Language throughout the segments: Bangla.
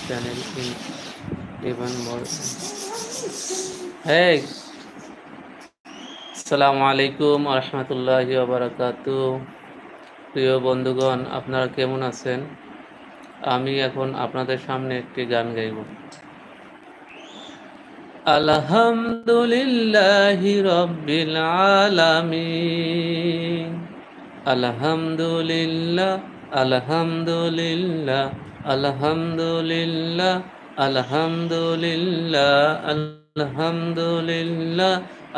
channel in even more. Hey, আসসালামু আলাইকুম রহমতুল্লাহি ওয়া বারাকাতুহু। প্রিয় বন্ধুগণ, আপনারা কেমন আছেন? আমি এখন আপনাদের সামনে একটি গান গাইব। আলহামদুলিল্লাহি রাব্বিল আলামিন, আলহামদুলিল্লাহ, আলহামদুলিল্লাহ, আলহামদুলিল্লাহ, আলহামদুলিল্লাহ, আলহামদুলিল্লাহ,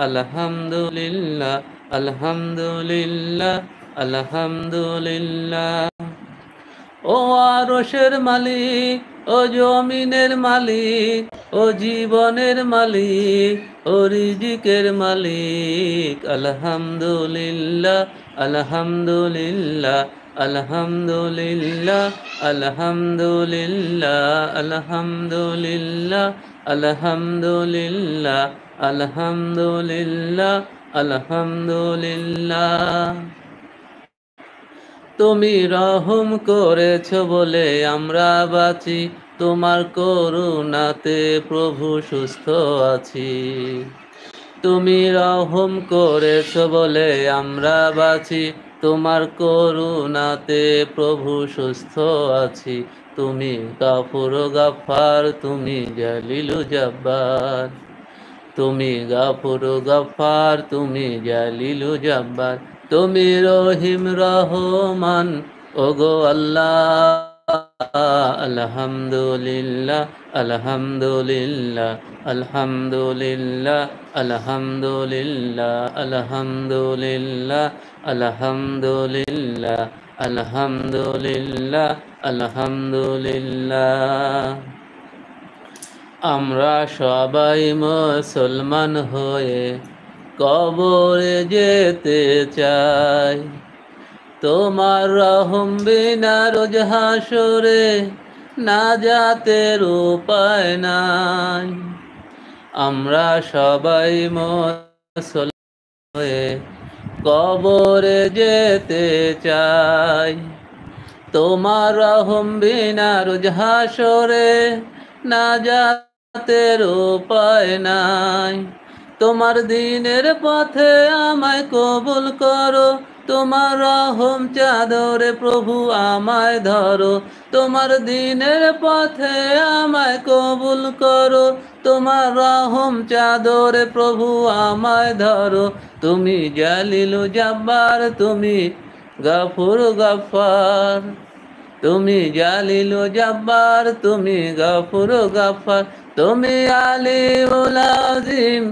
আলহামদুলিল্লাহ, আলহামদুলিল্লাহ, আলহামদুলিল্লাহ। ও আরশের মালিক, ও জমিনের মালিক, ও জীবনের মালিক, ও রিজিকের মালিক, আলহামদুলিল্লাহ, আলহামদুলিল্লাহ, আলহামদুলিল্লাহ, আলহামদুলিল্লাহ, আলহামদুলিল্লাহ, আলহামদুলিল্লাহ, আলহামদুলিল্লাহ, আলহামদুলিল্লাহ। তুমি রহম করেছ বলে আমরা বাঁচি, তোমার করুণাতে প্রভু সুস্থ আছি। তুমি রহম করেছ বলে আমরা বাঁচি, তোমার করুণাতে প্রভু সুস্থ আছি। তুমি গাফুর গাফার, তুমি জালিলু জাব্বার, তুমি গাফুর গাফার, তুমি জালিলু জাব্বার, তুমি রহিম রহমান, ওগো আল্লাহ। আলহামদুলিল্লাহ, আলহামদুলিল্লাহ, আলহামদুলিল্লাহ, আলহামদুলিল্লাহ, আলহামদুলিল্লাহ, আলহামদুলিল্লাহ, আলহামদুলিল্লাহ, আলহামদুলিল্লাহ। আমরা সবাই মুসলমান হয়ে কবরে যেতে চাই, তোমার রহম বিনা রোজ হাসরে নাজাতের উপায় নাই। আমরা সবাই মুসলমান হয়ে কবরে যেতে চাই, তোমার রহম বিনা রোজ হাসরে নাজাতের উপায় নাই। তোমার দ্বীনের পথে আমায় কবুল করো, তোমার রহম চাদরে প্রভু আমায় ধরো। তোমার দ্বীনের পথে আমায় কবুল করো, তোমার রহম চাদরে প্রভু আমায় ধরো। তুমি জালিলু জাব্বার, তুমি গাফুর গাফার, তুমি জালিলু জাব্বার, তুমি গাফুর গাফার, তুমি আলিউল আযীম,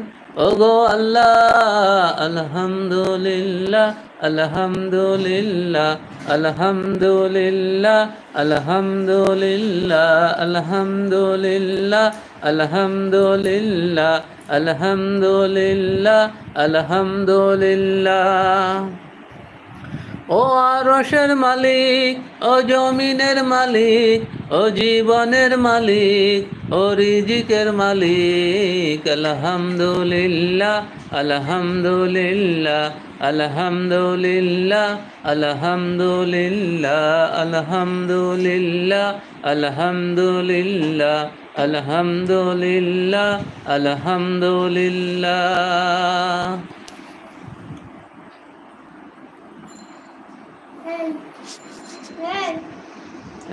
ওগো আল্লাহ। আলহামদুলিল্লাহ, আলহামদুলিল্লাহ, আলহামদুলিল্লাহ, আলহামদুলিল্লাহ, আলহামদুলিল্লাহ, আলহামদুলিল্লাহ, আলহামদুলিল্লাহ, আলহামদুলিল্লাহ। ও আরশের মালিক, ও জমিনের মালিক, ও জীবনের মালিক, ও রিজিকের মালিক, আলহামদুলিল্লাহ, আলহামদুলিল্লাহ, আলহামদুলিল্লাহ, আলহামদুলিল্লাহ, আলহামদুলিল্লাহ, আলহামদুলিল্লাহ, আলহামদুলিল্লাহ, আলহামদুলিল্লাহ।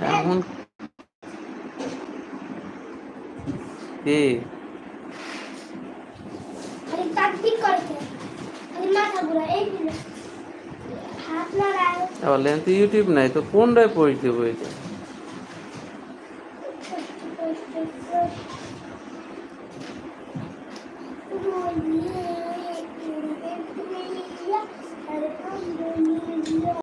এখন কি ইউটিউব নাই তো কোনটায় পোস্ট দেবো? এটা